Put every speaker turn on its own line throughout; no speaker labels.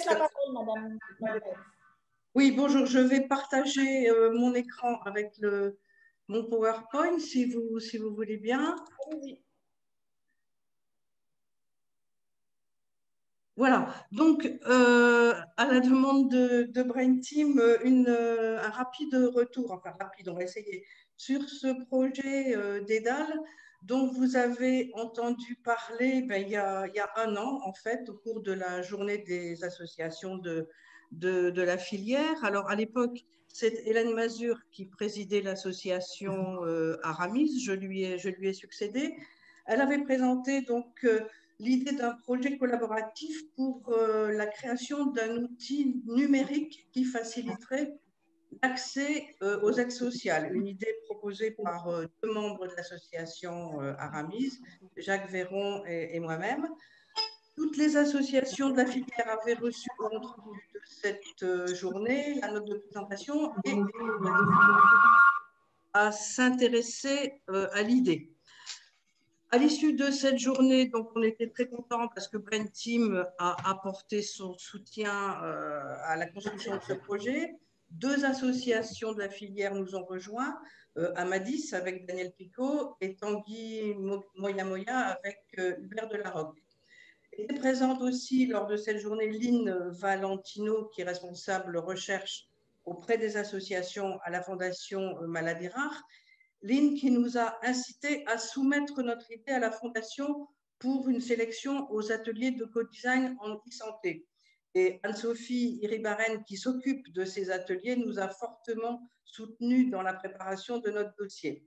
laisse la parole, Madame Lopez.
Oui, bonjour, je vais partager mon écran avec mon PowerPoint, si vous voulez bien.
Allez-y.
Voilà, donc à la demande de Brain Team, un rapide retour, enfin rapide, on va essayer, sur ce projet d'EDAL dont vous avez entendu parler il y a un an, en fait, au cours de la journée des associations de la filière. Alors, à l'époque, c'est Hélène Mazur qui présidait l'association Aramis, je lui ai succédé. Elle avait présenté donc l'idée d'un projet collaboratif pour la création d'un outil numérique qui faciliterait l'accès aux aides sociales. Une idée proposée par deux membres de l'association Aramis, Jacques Véron et moi-même. Toutes les associations de la filière avaient reçu le compte rendu de cette journée, la note de présentation et à s'intéresser à l'idée. À l'issue de cette journée, donc on était très contents parce que Brain Team a apporté son soutien à la construction de ce projet. Deux associations de la filière nous ont rejoints, Amadis avec Daniel Picot et Tanguy Moya Moya avec Hubert Delarocque. Était présente aussi lors de cette journée Lynn Valentino, qui est responsable recherche auprès des associations à la Fondation Maladies Rares. Lynn qui nous a incité à soumettre notre idée à la Fondation pour une sélection aux ateliers de co-design en e-santé. Et Anne-Sophie Iribaren, qui s'occupe de ces ateliers, nous a fortement soutenus dans la préparation de notre dossier.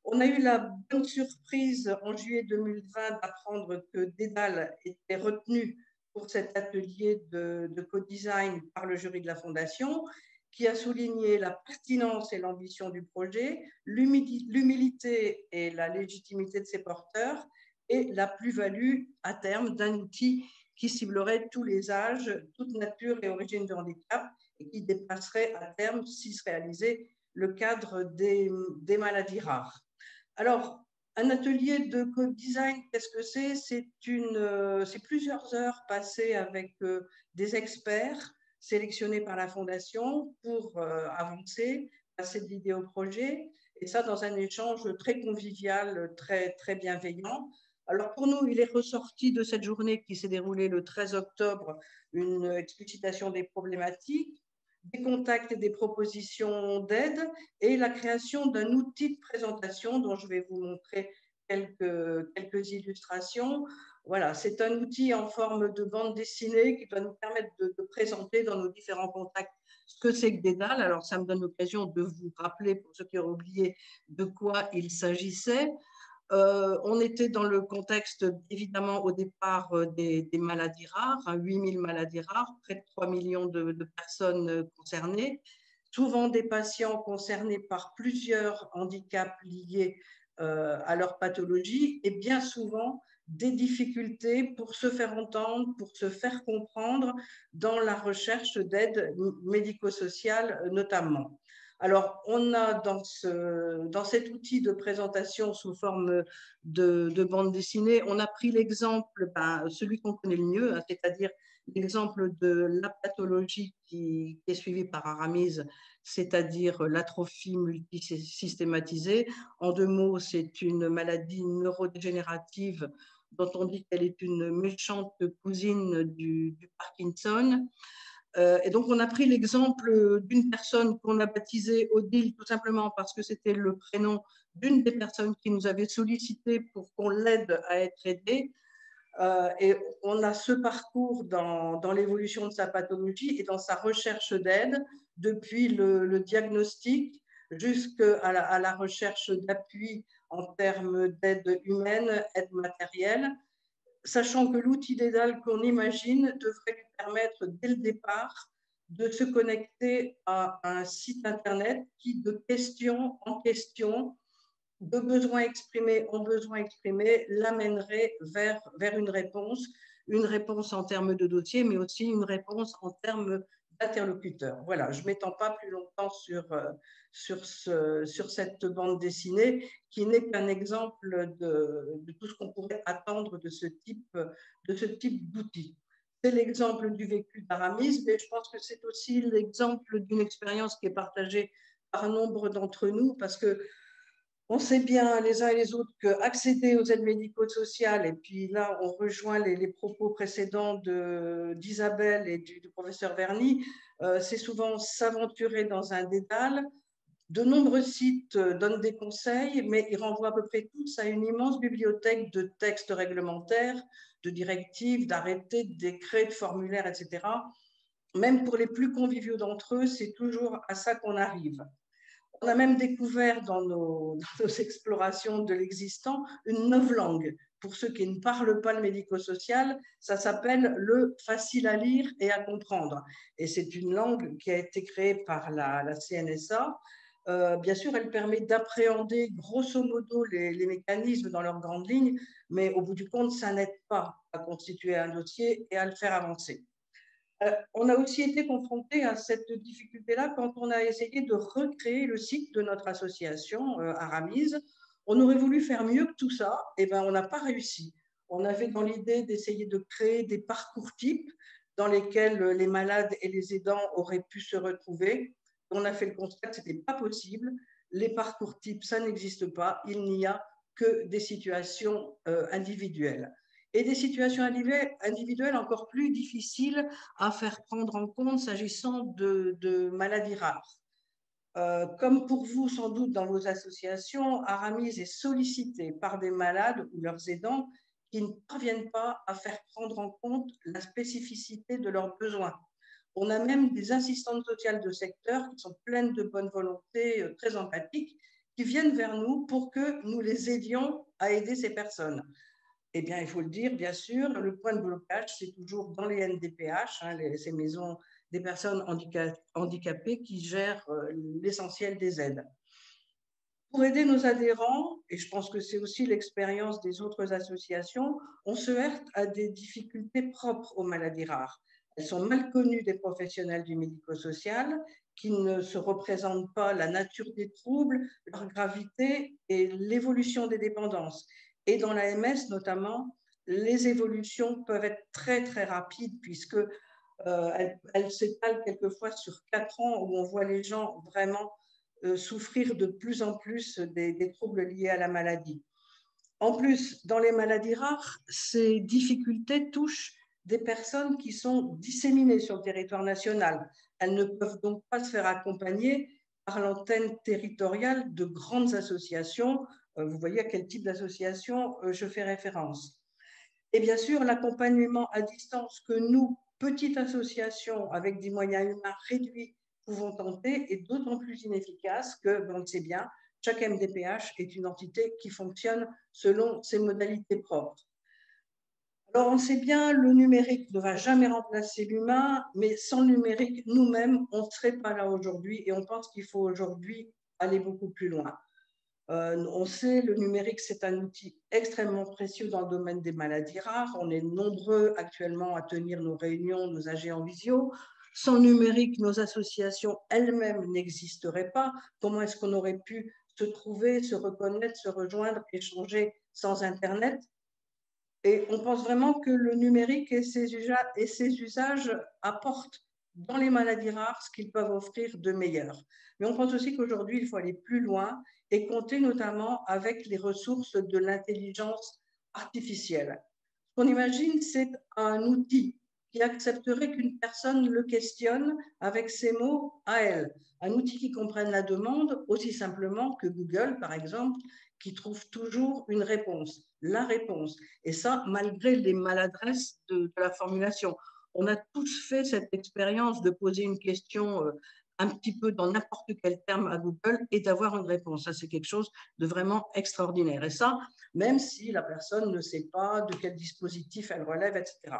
On a eu la bonne surprise en juillet 2020 d'apprendre que Dédale était retenu pour cet atelier de co-design par le jury de la Fondation, qui a souligné la pertinence et l'ambition du projet, l'humilité et la légitimité de ses porteurs et la plus-value à terme d'un outil qui ciblerait tous les âges, toute nature et origine de handicap et qui dépasserait à terme, s'il se réalisait, le cadre des maladies rares. Alors, un atelier de co-design, qu'est-ce que c'est? C'est plusieurs heures passées avec des experts sélectionnés par la Fondation pour avancer, passer de l'idée au projet, et ça dans un échange très convivial, très bienveillant. Alors pour nous, il est ressorti de cette journée qui s'est déroulée le 13 octobre une explicitation des problématiques, des contacts et des propositions d'aide et la création d'un outil de présentation dont je vais vous montrer quelques illustrations. Voilà, c'est un outil en forme de bande dessinée qui doit nous permettre de présenter dans nos différents contacts ce que c'est que Dédale. Alors, ça me donne l'occasion de vous rappeler, pour ceux qui auraient oublié, de quoi il s'agissait. On était dans le contexte, évidemment, au départ des maladies rares, 8000 maladies rares, près de 3 millions de personnes concernées, souvent des patients concernés par plusieurs handicaps liés à leur pathologie et bien souvent des difficultés pour se faire entendre, pour se faire comprendre dans la recherche d'aide médico-sociale notamment. Alors, on a dans cet outil de présentation sous forme de bande dessinée, on a pris l'exemple, celui qu'on connaît le mieux, hein, c'est-à-dire l'exemple de la pathologie qui est suivie par Aramis, c'est-à-dire l'atrophie multisystématisée. En deux mots, c'est une maladie neurodégénérative dont on dit qu'elle est une méchante cousine du Parkinson. Et donc, on a pris l'exemple d'une personne qu'on a baptisée Odile, tout simplement parce que c'était le prénom d'une des personnes qui nous avait sollicité pour qu'on l'aide à être aidée. Et on a ce parcours dans l'évolution de sa pathologie et dans sa recherche d'aide, depuis le diagnostic jusqu'à la recherche d'appui en termes d'aide humaine, aide matérielle, sachant que l'outil Dédale qu'on imagine devrait lui permettre dès le départ de se connecter à un site internet qui, de question en question, de besoins exprimés en besoins exprimés, l'amènerait vers une réponse en termes de dossier, mais aussi une réponse en termes d'interlocuteur. Voilà, je ne m'étends pas plus longtemps sur cette bande dessinée qui n'est qu'un exemple de tout ce qu'on pourrait attendre de ce type d'outil. c'est l'exemple du vécu d'Aramis, mais je pense que c'est aussi l'exemple d'une expérience qui est partagée par nombre d'entre nous, parce que on sait bien les uns et les autres qu'accéder aux aides médico-sociales, et puis là on rejoint les propos précédents d'Isabelle et du professeur Verny, c'est souvent s'aventurer dans un dédale. De nombreux sites donnent des conseils, mais ils renvoient à peu près tous à une immense bibliothèque de textes réglementaires, de directives, d'arrêtés, de décrets, de formulaires, etc. Même pour les plus conviviaux d'entre eux, c'est toujours à ça qu'on arrive. On a même découvert dans nos explorations de l'existant une novlangue. Pour ceux qui ne parlent pas le médico-social, ça s'appelle le facile à lire et à comprendre. Et c'est une langue qui a été créée par la CNSA. Bien sûr, elle permet d'appréhender grosso modo les mécanismes dans leurs grandes lignes, mais au bout du compte, ça n'aide pas à constituer un dossier et à le faire avancer. On a aussi été confronté à cette difficulté-là quand on a essayé de recréer le site de notre association, Aramis. On aurait voulu faire mieux que tout ça, et ben on n'a pas réussi. On avait dans l'idée d'essayer de créer des parcours types dans lesquels les malades et les aidants auraient pu se retrouver. On a fait le constat que ce n'était pas possible. Les parcours types, ça n'existe pas. Il n'y a que des situations individuelles. Et des situations individuelles encore plus difficiles à faire prendre en compte s'agissant de maladies rares. Comme pour vous, sans doute, dans vos associations, Aramis est sollicité par des malades ou leurs aidants qui ne parviennent pas à faire prendre en compte la spécificité de leurs besoins. On a même des assistantes sociales de secteur qui sont pleines de bonne volonté, très empathiques, qui viennent vers nous pour que nous les aidions à aider ces personnes. Eh bien, il faut le dire, bien sûr, le point de blocage, c'est toujours dans les NDPH, ces maisons des personnes handicapées qui gèrent l'essentiel des aides. Pour aider nos adhérents, et je pense que c'est aussi l'expérience des autres associations, on se heurte à des difficultés propres aux maladies rares. Elles sont mal connues des professionnels du médico-social, qui ne se représentent pas la nature des troubles, leur gravité et l'évolution des dépendances. Et dans l'AMS notamment, les évolutions peuvent être très très rapides puisque elles s'étalent quelquefois sur 4 ans où on voit les gens vraiment souffrir de plus en plus des troubles liés à la maladie. En plus, dans les maladies rares, ces difficultés touchent des personnes qui sont disséminées sur le territoire national. Elles ne peuvent donc pas se faire accompagner par l'antenne territoriale de grandes associations. Vous voyez à quel type d'association je fais référence. Et bien sûr, l'accompagnement à distance que nous, petites associations avec des moyens humains réduits, pouvons tenter est d'autant plus inefficace que, on le sait bien, chaque MDPH est une entité qui fonctionne selon ses modalités propres. Alors, on sait bien, le numérique ne va jamais remplacer l'humain, mais sans le numérique, nous-mêmes, on ne serait pas là aujourd'hui et on pense qu'il faut aujourd'hui aller beaucoup plus loin. On sait, le numérique, c'est un outil extrêmement précieux dans le domaine des maladies rares. On est nombreux actuellement à tenir nos réunions, nos AG en visio. Sans le numérique, nos associations elles-mêmes n'existeraient pas. Comment est-ce qu'on aurait pu se trouver, se reconnaître, se rejoindre, échanger sans Internet? Et on pense vraiment que le numérique et ses usages apportent dans les maladies rares ce qu'ils peuvent offrir de meilleur. Mais on pense aussi qu'aujourd'hui, il faut aller plus loin et compter notamment avec les ressources de l'intelligence artificielle. Ce qu'on imagine, c'est un outil qui accepterait qu'une personne le questionne avec ses mots à elle. Un outil qui comprenne la demande aussi simplement que Google, par exemple, qui trouve toujours une réponse, la réponse. Et ça, malgré les maladresses de la formulation. On a tous fait cette expérience de poser une question un petit peu dans n'importe quel terme à Google et d'avoir une réponse. Ça, c'est quelque chose de vraiment extraordinaire. Et ça, même si la personne ne sait pas de quel dispositif elle relève, etc.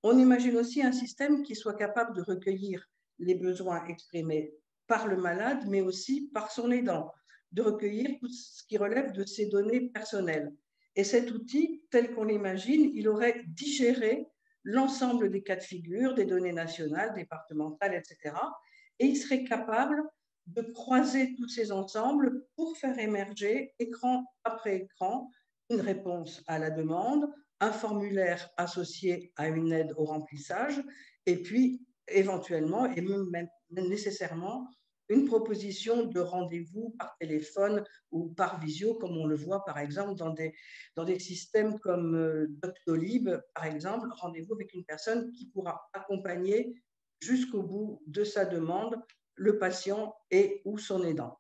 On imagine aussi un système qui soit capable de recueillir les besoins exprimés par le malade, mais aussi par son aidant, de recueillir tout ce qui relève de ses données personnelles. Et cet outil, tel qu'on l'imagine, il aurait digéré l'ensemble des cas de figure, des données nationales, départementales, etc. Et il serait capable de croiser tous ces ensembles pour faire émerger, écran après écran, une réponse à la demande, un formulaire associé à une aide au remplissage, et puis éventuellement, et même nécessairement, une proposition de rendez-vous par téléphone ou par visio, comme on le voit par exemple dans des systèmes comme Doctolib, par exemple, rendez-vous avec une personne qui pourra accompagner jusqu'au bout de sa demande le patient et ou son aidant.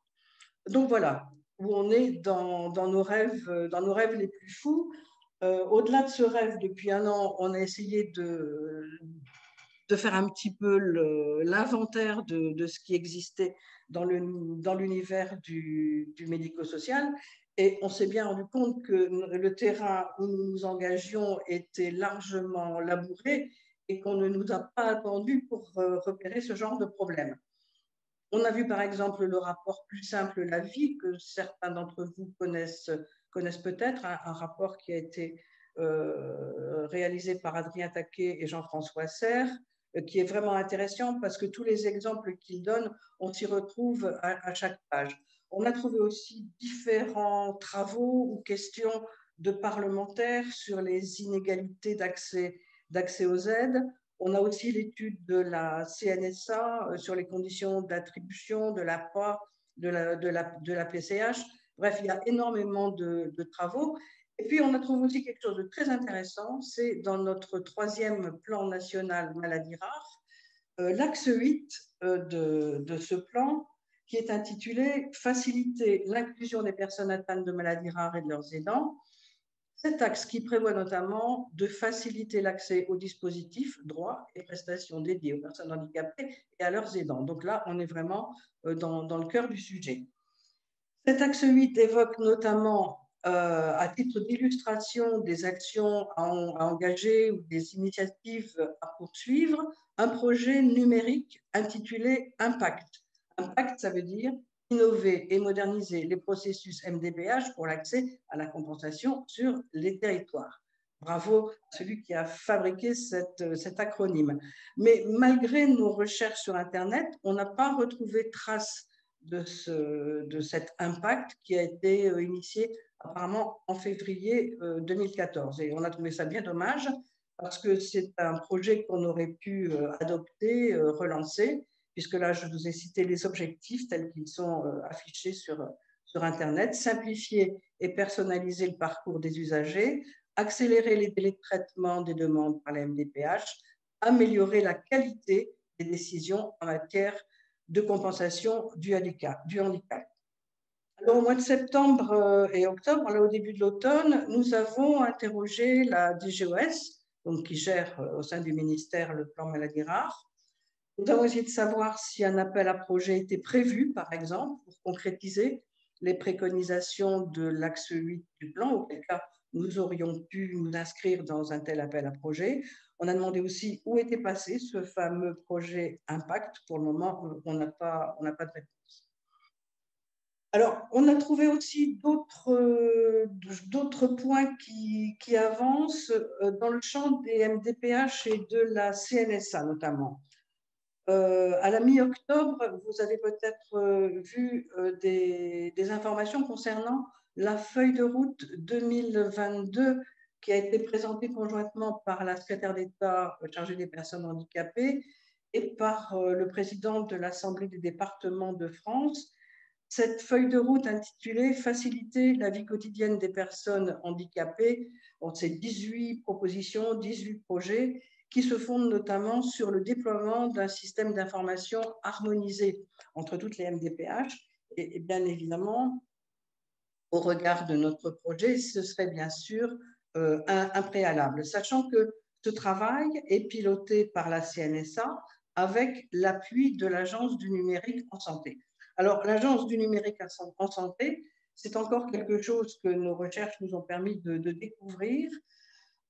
Donc voilà, où on est dans nos rêves les plus fous. Au-delà de ce rêve, depuis un an, on a essayé de faire un petit peu l'inventaire de ce qui existait dans l'univers du médico-social. Et on s'est bien rendu compte que le terrain où nous nous engagions était largement labouré et qu'on ne nous a pas attendu pour repérer ce genre de problème. On a vu par exemple le rapport Plus simple la vie, que certains d'entre vous connaissent peut-être, un rapport qui a été réalisé par Adrien Taquet et Jean-François Serre, qui est vraiment intéressant parce que tous les exemples qu'il donne, on s'y retrouve à chaque page. On a trouvé aussi différents travaux ou questions de parlementaires sur les inégalités d'accès aux aides. On a aussi l'étude de la CNSA sur les conditions d'attribution de l'APA, de la PCH. Bref, il y a énormément de travaux. Et puis, on a trouvé aussi quelque chose de très intéressant, c'est dans notre 3e plan national maladies rares, l'axe 8 de ce plan, qui est intitulé « Faciliter l'inclusion des personnes atteintes de maladies rares et de leurs aidants ». Cet axe qui prévoit notamment de faciliter l'accès aux dispositifs, droits et prestations dédiés aux personnes handicapées et à leurs aidants. Donc là, on est vraiment dans le cœur du sujet. Cet axe 8 évoque notamment, à titre d'illustration, des actions à engager ou des initiatives à poursuivre, un projet numérique intitulé Impact. Impact, ça veut dire innover et moderniser les processus MDPH pour l'accès à la compensation sur les territoires. Bravo à celui qui a fabriqué cet acronyme. Mais malgré nos recherches sur Internet, on n'a pas retrouvé trace de cet impact qui a été initié apparemment en février 2014. Et on a trouvé ça bien dommage parce que c'est un projet qu'on aurait pu adopter, relancer, puisque là, je vous ai cité les objectifs tels qu'ils sont affichés sur Internet: simplifier et personnaliser le parcours des usagers, accélérer les délais de traitement des demandes par la MDPH, améliorer la qualité des décisions en matière de compensation du handicap. Alors, au mois de septembre et octobre, là, au début de l'automne, nous avons interrogé la DGOS, donc, qui gère au sein du ministère le plan maladies rares. Nous avons essayé de savoir si un appel à projet était prévu, par exemple, pour concrétiser les préconisations de l'axe 8 du plan, auquel cas nous aurions pu nous inscrire dans un tel appel à projet. On a demandé aussi où était passé ce fameux projet Impact. Pour le moment, on n'a pas de réponse. Alors, on a trouvé aussi d'autres points qui avancent dans le champ des MDPH et de la CNSA notamment. À la mi-octobre, vous avez peut-être vu des informations concernant la feuille de route 2022 qui a été présentée conjointement par la secrétaire d'État chargée des personnes handicapées et par le président de l'Assemblée des départements de France. Cette feuille de route intitulée « Faciliter la vie quotidienne des personnes handicapées », c'est 18 propositions, 18 projets qui se fondent notamment sur le déploiement d'un système d'information harmonisé entre toutes les MDPH. Et bien évidemment, au regard de notre projet, ce serait bien sûr un préalable, sachant que ce travail est piloté par la CNSA avec l'appui de l'Agence du numérique en santé. Alors, l'Agence du numérique en santé, c'est encore quelque chose que nos recherches nous ont permis de découvrir.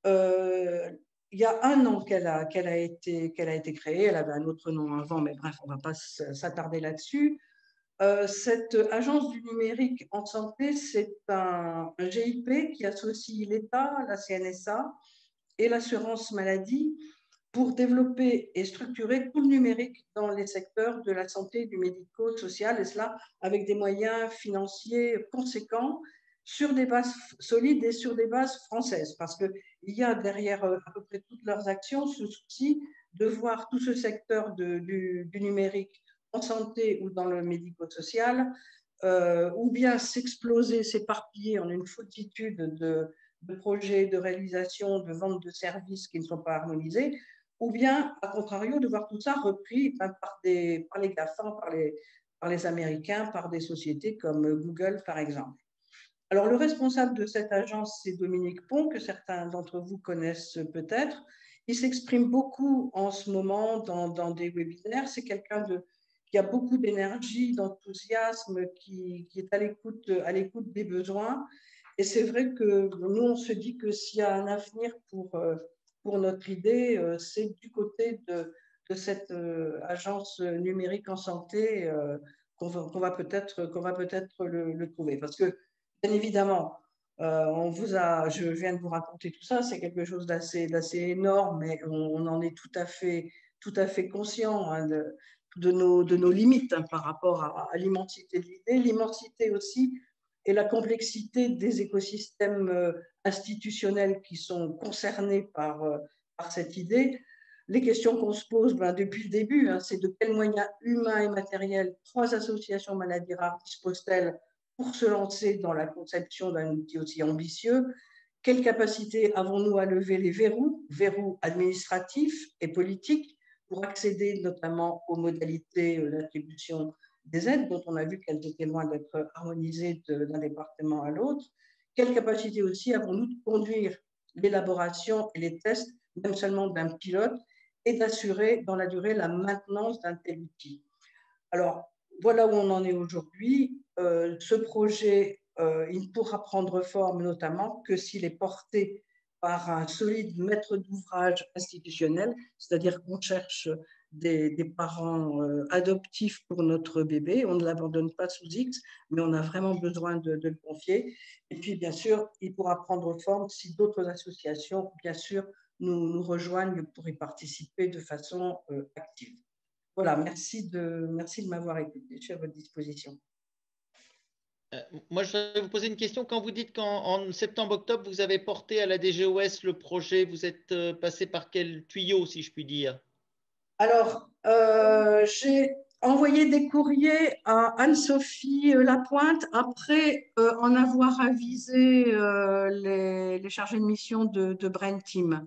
Il y a un an qu'elle a été créée, elle avait un autre nom avant, mais bref, on ne va pas s'attarder là-dessus. Cette agence du numérique en santé, c'est un GIP qui associe l'État, la CNSA et l'assurance maladie pour développer et structurer tout le numérique dans les secteurs de la santé, du médico-social, et cela avec des moyens financiers conséquents. sur des bases solides et sur des bases françaises, parce qu'il y a derrière à peu près toutes leurs actions ce souci de voir tout ce secteur du numérique en santé ou dans le médico-social, ou bien s'exploser, s'éparpiller en une foultitude de projets, de réalisations, de ventes de services qui ne sont pas harmonisés, ou bien, à contrario, de voir tout ça repris par les GAFA, par les Américains, par des sociétés comme Google, par exemple. Alors, le responsable de cette agence, c'est Dominique Pont, que certains d'entre vous connaissent peut-être. Il s'exprime beaucoup en ce moment dans des webinaires. C'est quelqu'un qui a beaucoup d'énergie, d'enthousiasme, qui est à l'écoute des besoins. Et c'est vrai que nous, on se dit que s'il y a un avenir pour notre idée, c'est du côté de cette agence numérique en santé qu'on va peut-être le trouver. Parce que, bien évidemment, je viens de vous raconter tout ça, c'est quelque chose d'assez énorme, mais on en est tout à fait conscient hein, de nos limites hein, par rapport à l'immensité de l'idée, l'immensité aussi et la complexité des écosystèmes institutionnels qui sont concernés par cette idée. Les questions qu'on se pose depuis le début, hein, c'est de quels moyens humains et matériels 3 associations maladies rares disposent-elles pour se lancer dans la conception d'un outil aussi ambitieux? Quelle capacité avons-nous à lever les verrous administratifs et politiques, pour accéder notamment aux modalités d'attribution des aides, dont on a vu qu'elles étaient loin d'être harmonisées d'un département à l'autre? Quelle capacité aussi avons-nous de conduire l'élaboration et les tests, même seulement d'un pilote, et d'assurer dans la durée la maintenance d'un tel outil? Alors, voilà où on en est aujourd'hui. Ce projet, il ne pourra prendre forme notamment que s'il est porté par un solide maître d'ouvrage institutionnel, c'est-à-dire qu'on cherche des parents adoptifs pour notre bébé. On ne l'abandonne pas sous X, mais on a vraiment besoin de le confier. Et puis, bien sûr, il pourra prendre forme si d'autres associations, bien sûr, nous rejoignent pour y participer de façon active. Voilà, merci de m'avoir écouté. Je suis à votre disposition.
Moi, je vais vous poser une question. Quand vous dites qu'en septembre-octobre, vous avez porté à la DGOS le projet, vous êtes passé par quel tuyau, si je puis dire?
Alors, j'ai envoyé des courriers à Anne-Sophie Lapointe après en avoir avisé les chargés de mission de Brain Team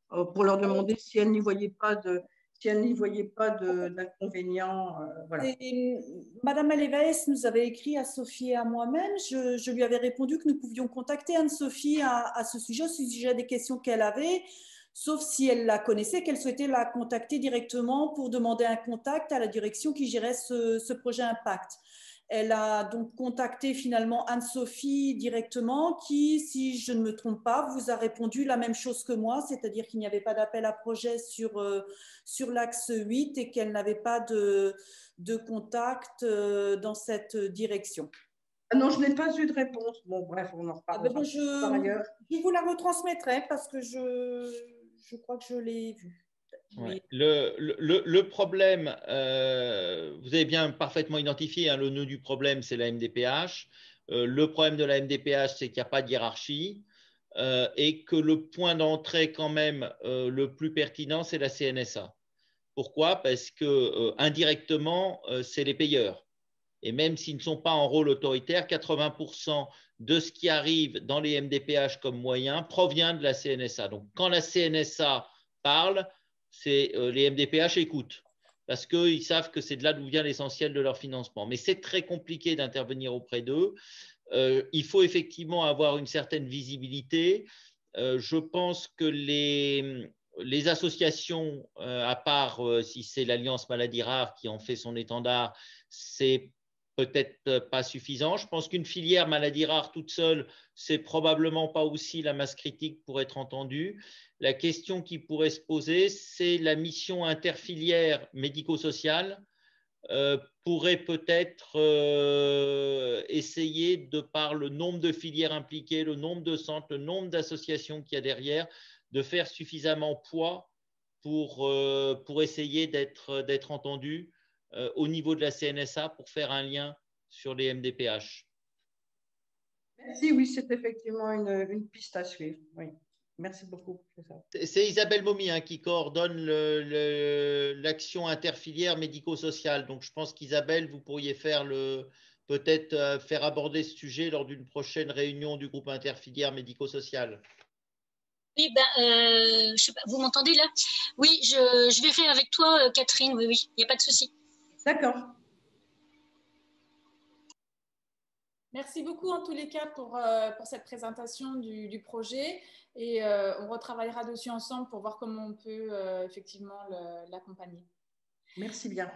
pour leur demander si elles n'y voyaient pas d'inconvénients. Voilà.
Madame Alévaès nous avait écrit à Sophie et à moi-même. Je lui avais répondu que nous pouvions contacter Anne-Sophie à ce sujet des questions qu'elle avait, sauf si elle la connaissait, qu'elle souhaitait la contacter directement pour demander un contact à la direction qui gérait ce projet Impact. Elle a donc contacté finalement Anne-Sophie directement qui, si je ne me trompe pas, vous a répondu la même chose que moi, c'est-à-dire qu'il n'y avait pas d'appel à projet sur l'axe 8 et qu'elle n'avait pas de contact dans cette direction.
Ah non, je n'ai pas eu de réponse. Bon, bref, on en reparlera par ailleurs.
Je vous la retransmettrai parce que je crois que je l'ai vue.
Ouais. Le problème, vous avez bien parfaitement identifié, hein, le nœud du problème, c'est la MDPH. Le problème de la MDPH, c'est qu'il n'y a pas de hiérarchie et que le point d'entrée quand même le plus pertinent, c'est la CNSA. Pourquoi? Parce que indirectement, c'est les payeurs. Et même s'ils ne sont pas en rôle autoritaire, 80% de ce qui arrive dans les MDPH comme moyen provient de la CNSA. Donc, quand la CNSA parle, les MDPH écoutent parce qu'ils savent que c'est de là d'où vient l'essentiel de leur financement. Mais c'est très compliqué d'intervenir auprès d'eux. Il faut effectivement avoir une certaine visibilité. Je pense que les associations, à part si c'est l'Alliance Maladies Rares qui en fait son étendard, c'est peut-être pas suffisant. Je pense qu'une filière maladies rares toute seule, c'est probablement pas aussi la masse critique pour être entendue. La question qui pourrait se poser, c'est la mission interfilière médico-sociale pourrait peut-être essayer, de par le nombre de filières impliquées, le nombre de centres, le nombre d'associations qu'il y a derrière, de faire suffisamment poids pour essayer d'être entendu au niveau de la CNSA pour faire un lien sur les MDPH.
Si, oui, c'est effectivement une piste à suivre. Oui. Merci beaucoup.
C'est Isabelle Momy hein, qui coordonne l'action interfilière médico-sociale. Donc, je pense qu'Isabelle, vous pourriez peut-être faire aborder ce sujet lors d'une prochaine réunion du groupe interfilière médico-social.
Oui, ben, je sais pas, vous m'entendez là? Oui, je verrai avec toi, Catherine. Oui, oui, il n'y a pas de souci.
D'accord.
Merci beaucoup en tous les cas pour cette présentation du projet et on retravaillera dessus ensemble pour voir comment on peut effectivement l'accompagner.
Merci bien.